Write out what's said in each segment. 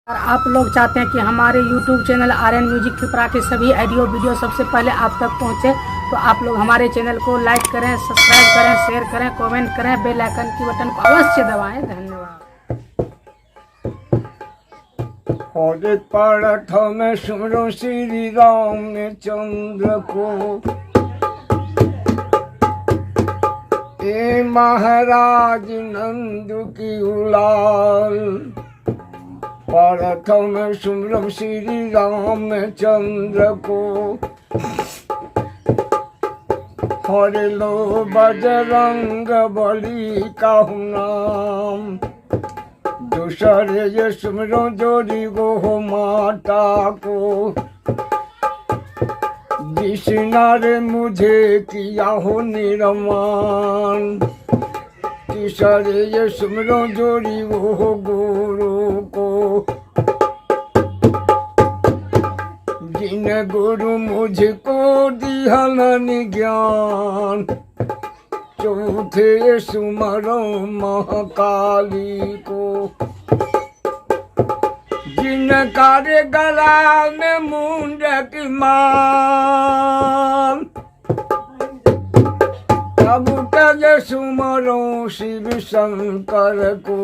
और आप लोग चाहते हैं कि हमारे YouTube channel Aryan music Tripura के सभी ऑडियो वीडियो सबसे पहले आप तक पहुंचे, तो आप लोग हमारे चैनल को लाइक करें, सब्सक्राइब करें, शेयर करें, कमेंट करें, बेल आइकन की बटन को अवश्य दबाएं। धन्यवाद। हरे प्रथम सुमरो श्री रामचंद्र को, ए महाराज नंद की उलाल। प्रथम सुमरम श्री रामचंद्र को, हरे लो बजरंग बली का नाम। दूसरे ये सुमरो जोड़ी गो माता को, जिसना रे मुझे किया हो निर्माण। तीसरे ये सुमरो जोड़ी वो गुरु को, जिन गुरु मुझको दिहलन ज्ञान। चौथे सुमरो महाकाली को, जिनका रे गला में मुंडक माल। तब तक सुमरो शिव शंकर को,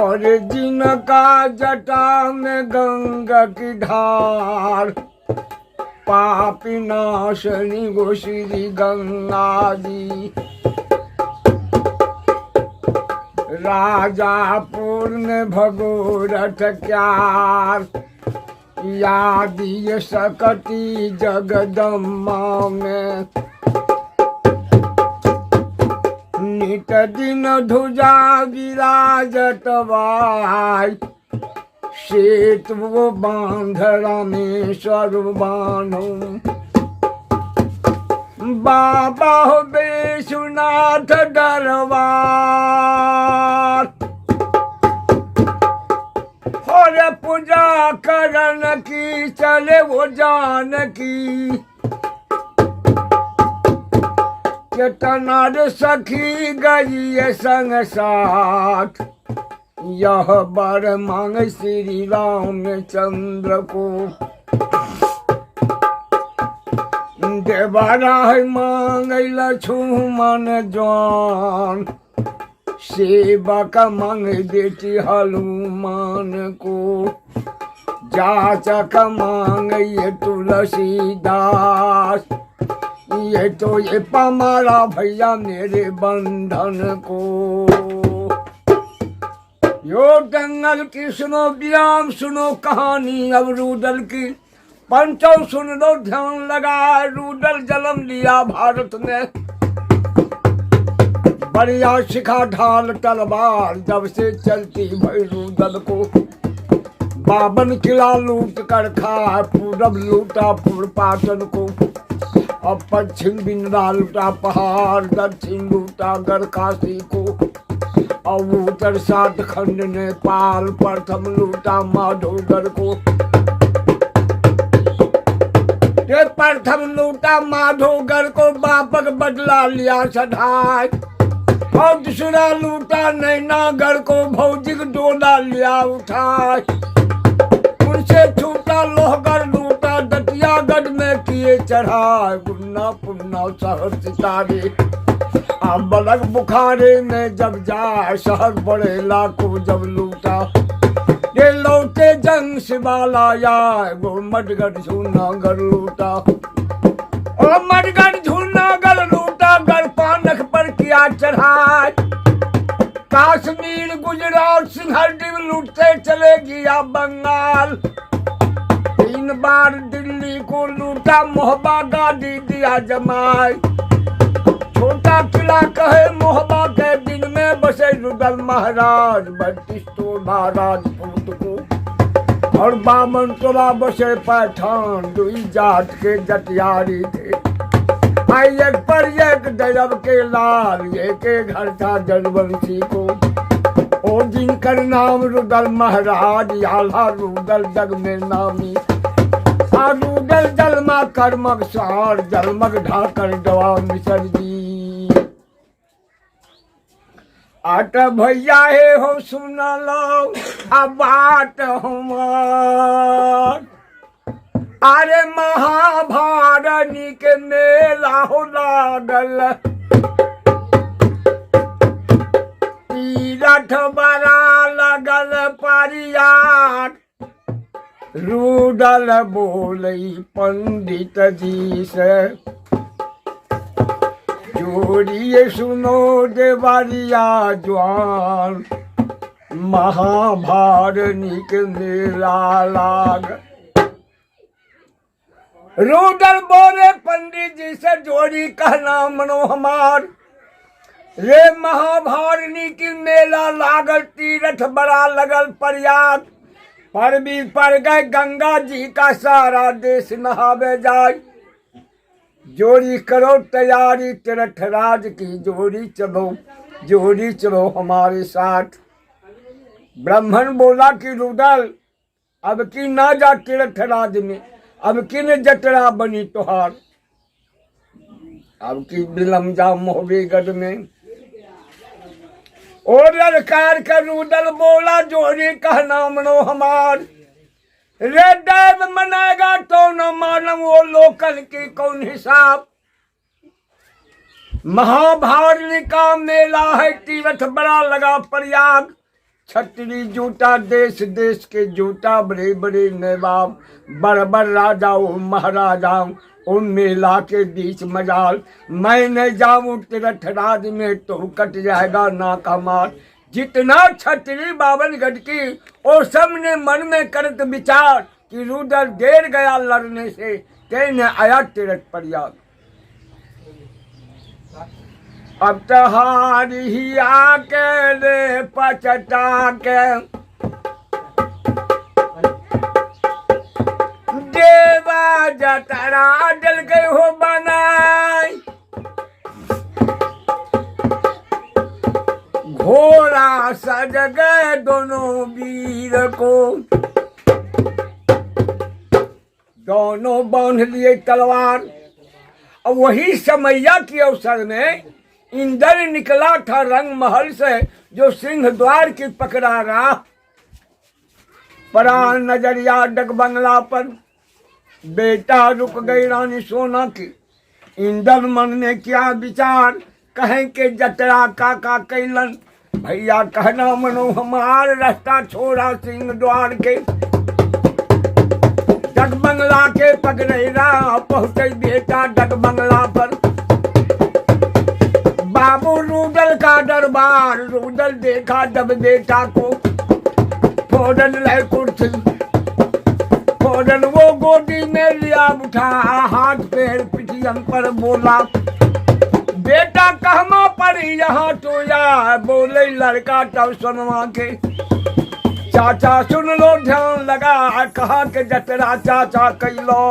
और जिनका जटा में गंगा की धार। पापी नाशनी गो श्री गंगा जी। राजापुर में भगोरथ क्यार, यादी सकती जगदम्बा में। नित दिन ध्वजा विराजत बाई, श्वेत वो बांध रामेश्वर बानो। बाबा हो विश्वनाथ दरबार, और पूजा करन की चले वो जानकी। केतना रे सखी गई संग साथ, यह बर मांग श्री रामचंद्र को। देवरा है मांग लक्ष्मण जवान, सेवा का मांग बेटी हनुमान को। जाचा का मांग ये तुलसीदास, ये तो ये पमारा भैया मेरे बंधन को। यो जंगल की सुनो व्याम, सुनो कहानी अब रूदल की। पंचों सुन लो ध्यान लगा, रूदल जन्म लिया भारत में। बढ़िया शिखा ढाल तलवार, जब से चलती भई रूदल को। बावन किला लूट कर खा, पूरब लूटा पूर्वपाटन को। अब पश्चिम बिंदा लूटा पहाड़, दक्षिण लूटा गढ़ काशी को। अब उत्तर सात खंड नेपाल, प्रथम लूटा माधोगढ़ को। ये प्रथम लूटा माधोगढ़ को, बापक बदला लिया सधाय। और दूसरा लूटा नैनागढ़ को, भौजिक डोला लिया उठाए। उनसे छूटा लोहगढ़ लूटा, दतियागढ़ में किए चढ़ाए। गुन्ना पुन्ना शहर सितारे, अब बलक बुखारे में जब जाए। शहर बड़ेला को जब लूटा, ये लौटे जंग शिवाला आए। वो मडगढ़ झूनागढ़ लूटा, और मडगढ़ झूनागढ़ लूटा। गढ़ पानक पर किया चढ़ाए। कश्मीर गुजरात सिंहरदीप लूटते चले गया बंगाल। 3 बार दिल्ली को लूटा, मोहबा गाड़ी दिया जमाए। छोटा किला कहे मोहबा के, दिन में बसे रुदल महाराज। 32 तोला राजपूत को, और 52 तोला बसे पैठान। दुई जात के जटियारी थे, आई एक पर एक दरब के लाल। ये के घर था जनवंशी को, ओ जिनकर नाम रुदल महाराज। आल्हा रुदल जग में नामी, रूदल जलमा कर्मक सार। जलमग ढाकर दवा मिसर जी। आट भैया हे हो सुन लो अब बात हमार। अरे महाभारनी के मेला हो लागल, तीरथ बड़ा लगल परियार। रुदल बोलई पंडित जी से, जोड़िए सुनो देवरिया जवान, महाभारनी के मेला लाग। रुदल बोले पंडित जी से, जोड़ी कहना मनो हमार। रे महाभारनी की मेला लागल, तीरथ बड़ा लगल प्रयाग। पर भी पड़ गए गंगा जी का सारा देश नहावे जाए। जोड़ी करो तैयारी तीर्थराज की, जोड़ी चलो हमारे साथ। ब्राह्मण बोला कि रुदल अब की ना जा तीर्थराज में, अब की न जटरा बनी तुहार, अब की बिलम जा मोहबेगढ़ में। और ललकार कर रुदल बोला, जोड़ी कहना मनो हमार। रे देव मनेगा तो न मालूम, वो लोकल की कौन हिसाब। महाभारनी का मेला है, तीरथ बड़ा लगा प्रयाग। छतरी जूटा देश देश के जूटा, बड़े बड़े नवाब बड़ राजाओं महाराजाओं, उन मेला के बीच मजाल। मैं नहीं जाऊं तीर्थराज में तो कट जाएगा ना कमाल। जितना छतरी बावनगढ़ की और सब ने मन में करत विचार कि रुदल देर गया लड़ने से, तेने आया तीरथ प्रयाग। अब तो हार ही आके रे पचटा के, देवा जतरा डल गए हो बनाई। घोड़ा सज गए दोनों वीर को, दोनों बांध लिए तलवार। अब वही समैया के अवसर में इंद्र निकला था रंग महल से, जो सिंह द्वार की पकड़ा रहा। परा नजरिया डग बंगला पर, बेटा रुक गई रानी सोना की। इंद्र मन में क्या विचार, कहें के जतरा काका कैलन। भैया कहना मनो हमार, रास्ता छोड़ा सिंह द्वार के। डग बंगला के पकड़े रहा, पहुंचे बेटा डग बंगला पर। बाबू रुदल का दरबार, रुदल देखा जब बेटा को। फौरन ले कुर्सी, फौरन वो गोदी में लिया उठा, हाथ पैर पिटियन पर बोला, बेटा कहमा पर यहाँ तो या। बोले लड़का तब सुनवा के, चाचा सुन लो ध्यान लगा, कहा के जतरा चाचा कैलो।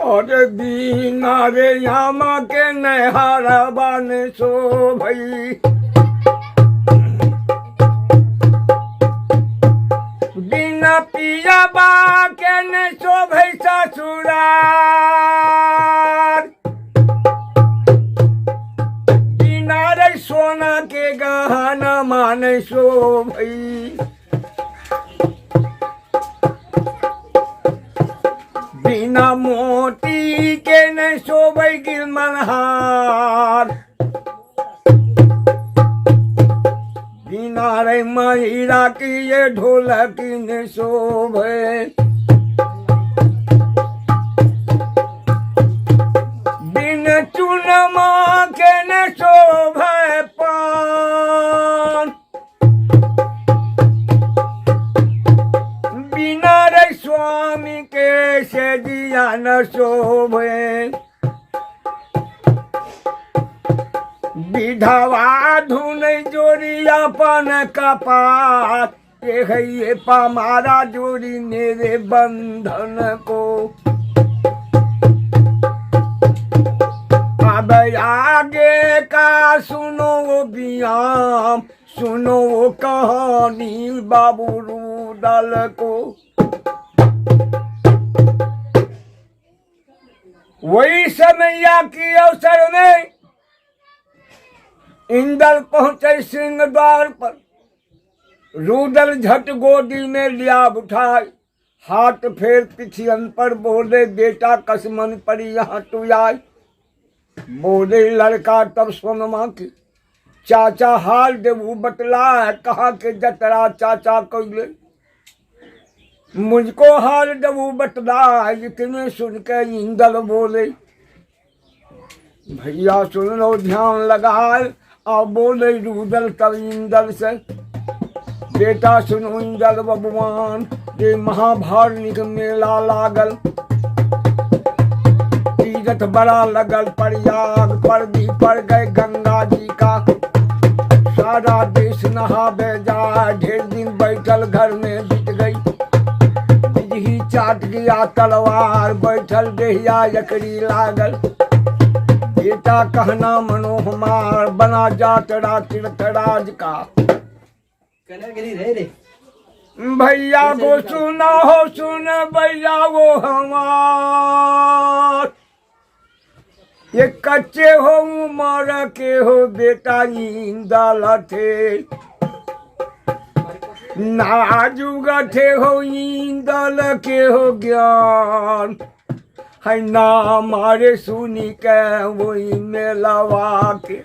और बीना रे यामा के नहारा बान सो भई। बिना पिया बा के न सो भई ससुरार। बिना रे सोना के गहना मान सो भई। बिना मोती के न शोभै गिलमनहार। बिना रे महिरा की ये ढोलकी न शोभे। बिन चुनमा के न शोभे पान। बिना रे स्वामी के से दिया न शोभे। विधवा धुन जोड़िया पन कपात, ये पामारा जोड़ी मेरे बंधन को। अब आगे का सुनो बियाम, सुनो कहानी बाबू रुदल को। वही समैया की अवसर में इंद्र पहुंचे सिंह द्वार पर। रुदल झट गोदी में लिया उठाए, हाथ फेर पिछियन पर बोले बेटा कसमन पर यहाँ तू आए। बोले लड़का तब सोनमा की चाचा हाल देवू बतला है, कहा के जतरा चाचा कैले मुझको हाल देवू बतला है। इतने सुन के इंदल बोले भैया सुन लो ध्यान लगाए। और बोले रुदल तब इंदल से बेटा सुनो इंदल बबुआन, ये महाभारत मेला लागल, तीरथ बड़ा लगल प्रयाग पर भी पड़ गए गंगा जी का। सारा देश नहावे जाए, ढेर दिन बैठल घर में बीत गई। बिजही चाट गया तलवार, बैठल देहिया यकरी लागल। बेटा कहना मनो हमार, बना जातरा तीर्थराज का। भैया को सुना हो सुन भैया वो हमार, ये कच्चे हो उमर के हो बेटा इंदल थे, नाजुक थे हो इंदल के हो ज्ञान है ना मारे सुनी के वही मेलवा के।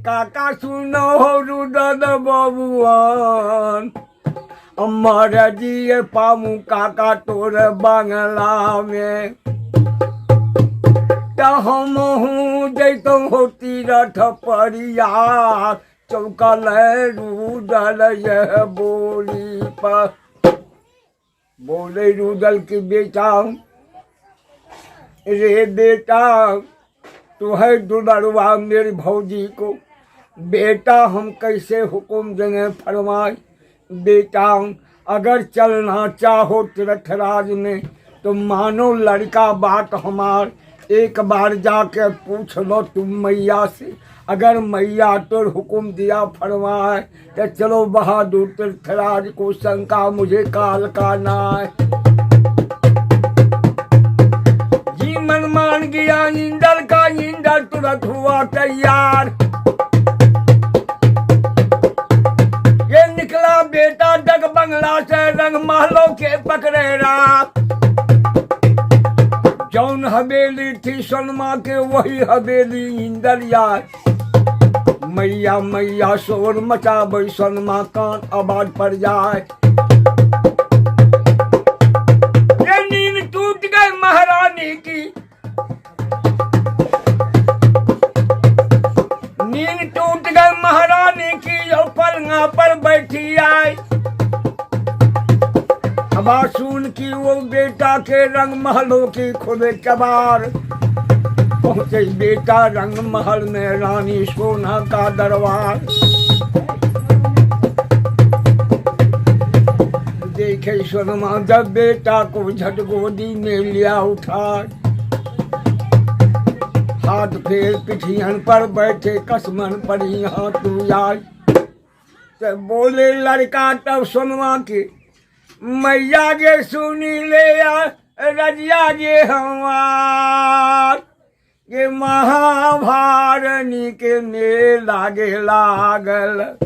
काका सुनो हो रुदल बबुआन, अमर जी पामू काका तोर बंगला में। हम हूँ जैतो हो तीरथ परिया, चौकल रुदल यह बोली पर। बोले रुदल की बेटा रे बेटा तू है दुलरवा मेरी भौजी को, बेटा हम कैसे हुक्म देंगे फरमाए। बेटा अगर चलना चाहो तीर्थराज में तो मानो लड़का बात हमार, एक बार जाके पूछ लो तुम मैया से। अगर मैया तो हुक्म दिया फरमाए तो चलो बहादुर तीर्थराज को, शंका मुझे काल का नाय। जी मन मान गया इंदल का, इंदल तुरंत हुआ तैयार। ये निकला बेटा डग बंगला से, रंग महलों के पकड़े रात। जौन हवेली थी सोनमा के वही हवेली इंदल यार। मैया मैया शोर मचाबे सोनमा, कान आवाज पड़ जाए। ये नींद टूट गई महारानी की, नींद टूट गई महारानी की, जो पलंगा पर बैठी आई। हवा सुन की वो बेटा के रंग महलों की खुले कबार। पहुंचे बेटा रंग महल में, रानी सोना का दरबार। देखे सोनमा जब बेटा को झट गोदी में लिया उठा, हाथ फेर पिठियन पर बैठे कसमन पर यहाँ तू आए। तो बोले लड़का तब सोनमा के मैया गे सुनी ले रजिया गे हमार। ये महाभारनी के मेला गे लागल,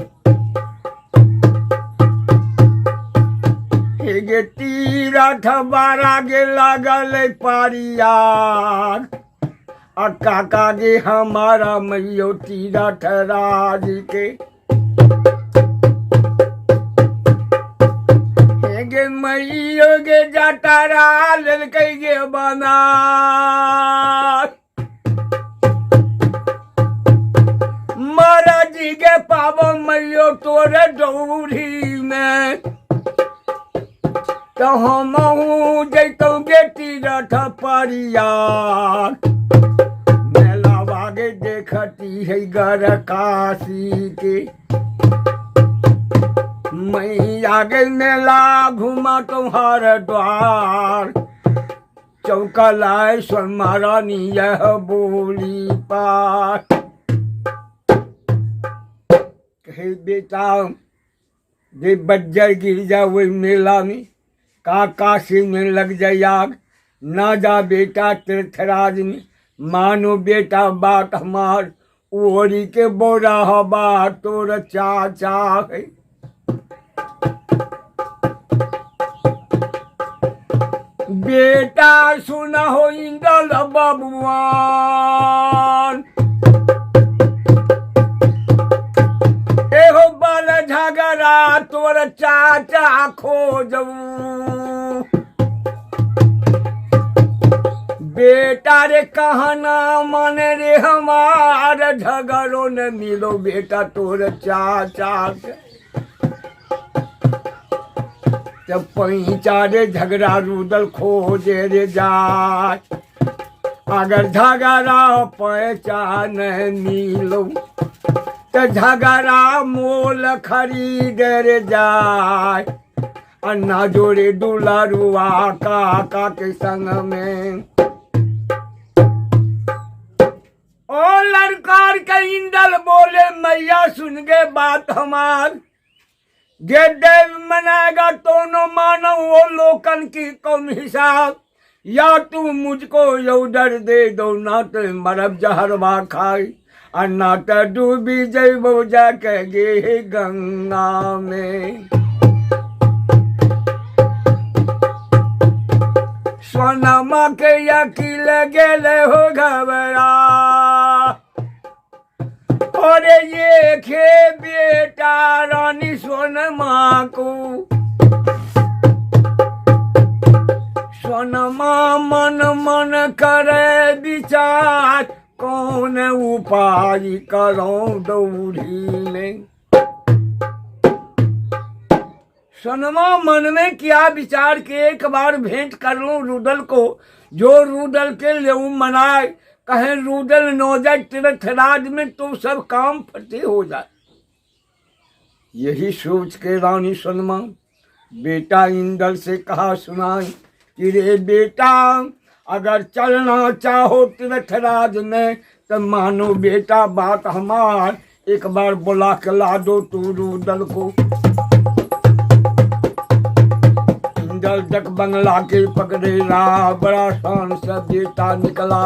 गे तीरथ बारा गे लागल पारियार। और काका गे हमारा मैयो तीरथ राज के। गे मैयो गे जटारा लेल गे बना, महाराजी के पाबो मैयो तोरे डोरी में। तो हम जैतो गे तीरथ परियार, मेला बागे देखती है गर काशी के। मैं आगे मेला घुमा तुम्हार द्वार, चौकल आए सोनमा रानी यह बोली पार। कहे बेटा जे बज्जर गिर जा वही मेला में, काशी में लग जाए आग, ना जा बेटा तीर्थराज में, मानो बेटा बात हमार, ओरी के बोरा हवा तोर चाचा है। बेटा सुना हो इंदल बबुआन, एहो बल झगड़ा तोर चाचा खोजऊ। बेटा रे कहना मन रे हमार, झगड़ो न मिलो बेटा तोर चाचा के। जब पैंचा रे झगड़ा रूदल खोजे रे जाय, अगर झगड़ा पैंचा न मिलो तो झगड़ा मोल खरीद रे जाय। अन्ना जोड़े दुलारुआ काका के संग में, ओ लड़कार के इंदल बोले मैया सुन गए बात हमार, जे देव मनाएगा तो न मानो वो लोकन की कौन हिसाब। या तू मुझको यौडर दे दो, ना तो मरब जहरवा खाई, और ना तो डूबी जैबो जाके गे गंगा में। सोनमा के अकील गेले हो घबरा, और ये खे बेटा रानी सोनमा को। सोनमा मन मन करे विचार, कौन उपाय करो दौड़ी में। सोनमा मन में क्या विचार के एक बार भेंट कर लूं रूदल को, जो रूदल के ले मनाए, कहे रूदल न जाए तीर्थराज में तो सब काम फटे हो जाए। यही सोच के रानी सोनमा बेटा इंदल से कहा सुनाई कि रे बेटा अगर चलना चाहो तीर्थराज में तो मानो बेटा बात हमार, एक बार बुला के ला दो तू रूदल को। इंदल डक बंगला के पकड़े रहा, बड़ा शान से बेटा निकला।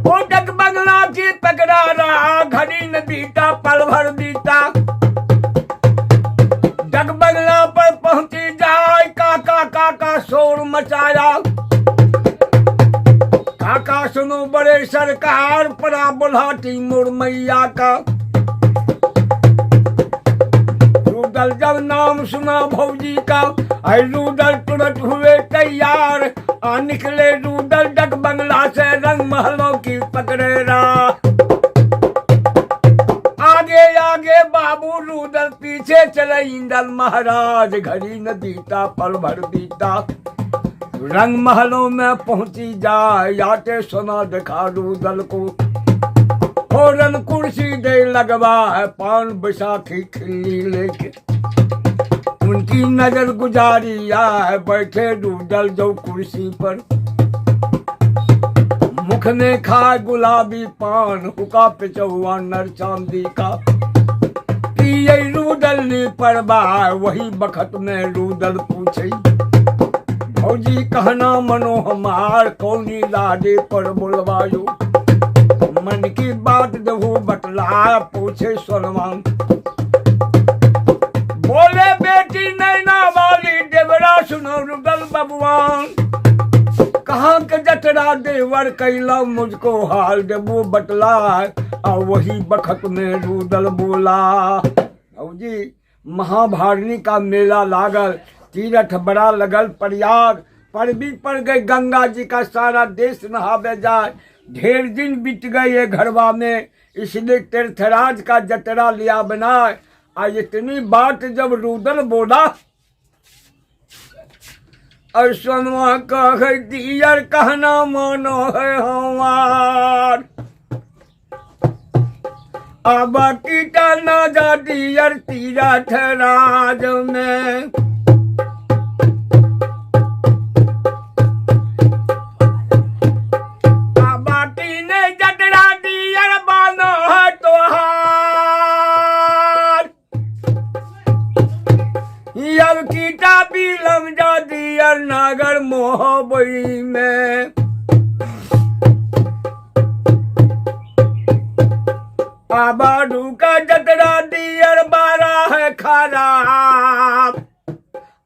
वो डक बंगला के पकड़ा रहा, घड़ी में बीता पल भर बीता। डक बंगला पर पहुंची जाए, काका काका शोर मचाया। काका सुनो बड़े सरकार, पड़ा बुलाती मोर मैया का। रूदल जब नाम सुना भौजी का, आई रूदल तुरंत हुए तैयार। आ निकले रूदल डक बंगला से, रंग महलों की पकड़े रहा। आगे आगे बाबू रूदल, पीछे चले इंदल महाराज। घड़ी न बीता पल भर बीता, रंग महलों में पहुंची जाए। आते सोना दिखा रूदल को, फौरन कुर्सी दे लगवा है, पान बैसाखी खिल्ली लेके। उनकी नजर गुजारी आए, बैठे रूदल जो कुर्सी पर। मुख में खाए गुलाबी पान, हुका पे चौवा नर चांदी का। पिए रूदल ने परवाह, वही बखत में रूदल पूछे भौजी कहना मनो हमार, कौनी लाडे पर बोलवायो। मन की बात देहू बतला, पूछे सोनमा। बोले बेटी नैना वाली देवरा सुनो रूदल बबुआन, कहाँ के जटरा देवर कैला, मुझको हाल देबू बतला। और वही बखत में रूदल बोला भौजी महाभारनी का मेला लागल, तीरथ बड़ा लगल प्रयाग, पर भी पड़ गए गंगा जी का सारा देश नहावे जाए। ढेर दिन बीत गए ये घरवा में, इसलिए तीर्थराज का जतरा लिया बनाए। आज इतनी बात जब रूदल बोला, और सोनवा कह दियर कहना मानो है हमार। अब कीटा ना जा दियर तीर्थराज में। डियर नागर मोहबई में। आबाडू का जतरा डियर बारा है खराब।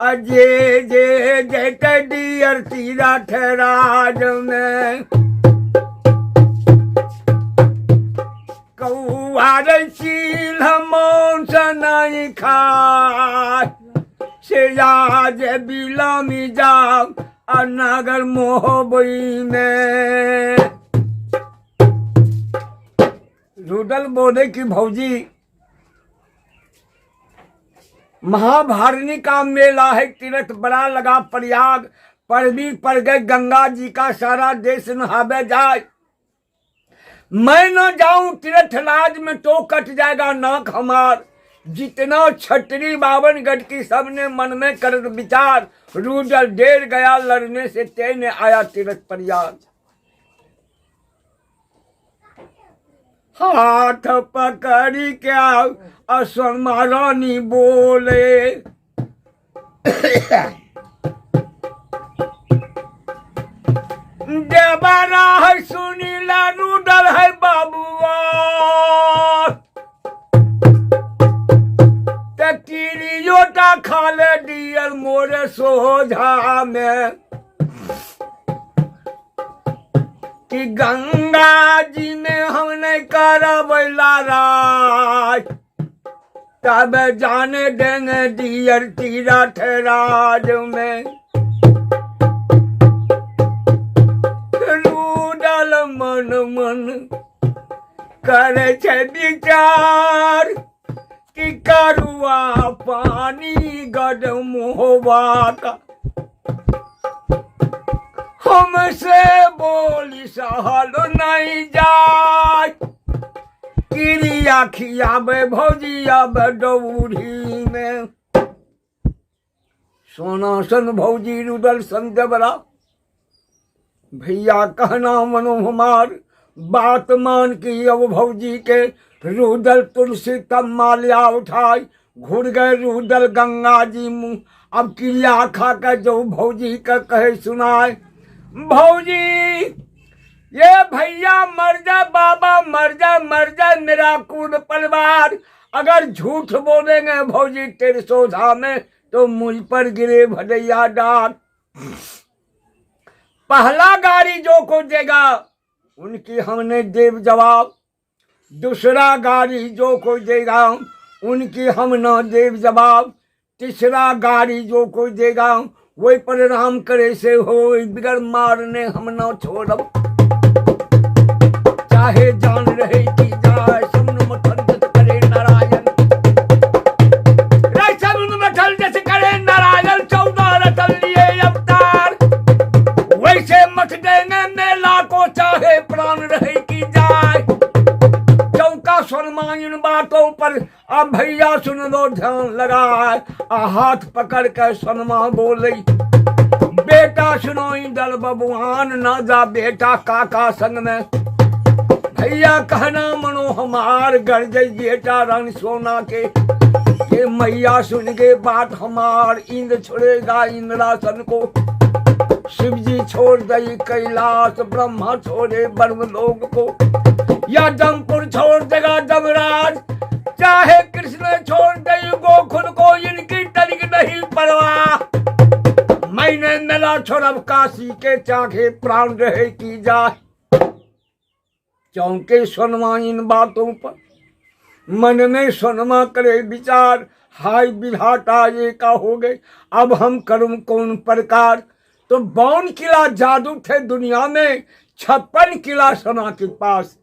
अजे जे जैते डियर तीरा ठहराज में। कौआर चील मौन से नहीं खाए से आज बिलामी जाओ नगर मोहबई में। रुदल बोले कि भौजी महाभारनी का मेला है, तीर्थ बड़ा लगा प्रयाग, पर भी पड़ गए गंगा जी का सारा देश नहावे जाए। मैं न जाऊं तीर्थराज में तो कट जाएगा नाक हमार। जितना छतरी 52 गढ़ की सबने मन में कर विचार। रुदल डेर गया लड़ने से तेने आया तीर्थ प्रयाग। हाथ पकड़ी क्या असर महारानी बोले। देवारा है सुनीला रुदल है बाबुआ। किरियोटा खाले डियर मोरे सोझा में। कि गंगा जी में हमने करबैला राज। तब जाने देंगे डियर तीरथ राज में। रुदल मन मन करे छे विचार कि करुआ पानी गरम होवा का। हमसे बोली सहल नहीं जाए। क्रिया खियाबे भौजी अब डौरी में। सोना सन भौजी रुदल सन जबरा। भैया कहना मनो हमार बात मान की अब भौजी के। रुदल तुलसी तब माल्या उठाई। घुर गए रुदल गंगा जी मुँह। अब क्रिया खा कर जो भौजी का कहे सुनाए। भौजी ये भैया मर जा, बाबा मर जा मेरा कुल परिवार। अगर झूठ बोलेंगे भौजी तेरे सोझा में तो मुझ पर गिरे भदैया डांट। पहला गाड़ी जो को देगा उनकी हमने देव जवाब। दूसरा गाड़ी जो को देगा उनकी हम न देव जवाब। तीसरा गाड़ी जो कोई देगा वही परिणाम करे से हो। बिगर मारने हम न छोड़ब। चाहे जान रहे की जाए सुन मठल जस करे नारायण। सुन मठल जस करे नारायण। 14 रतन लिए अवतार। वैसे मठ देंगे मेला को चाहे प्राण रहे की जाए। चौका सलमान इन बातों पर अब भैया सुन लो ध्यान लगाए। हाथ पकड़ कर सनमा बोले बेटा सुनो दल बबुआन ना जा बेटा काका संग में। भैया कहना मनो हमार गर्ज बेटा रंग सोना के। ये मैया सुन के बात हमार इंद्र छोड़ेगा इंद्रासन को। शिव जी छोड़ दई कैलाश ब्रह्मा छोड़े ब्रह्म लोक को। या जमपुर छोड़ देगा जमराज। चाहे कृष्ण छोड़ दई गोकुल को। इनकी तनिक नहीं परवाह। मैंने मेला छोड़ब काशी के चाहे प्राण रहे की जाए। चौंके सोनमा इन बातों पर मन में सोनमा करे विचार। हाय विधाता ये का हो गए अब हम करूं कौन प्रकार। तो 52 किला जादू थे दुनिया में 56 किला सोना के पास।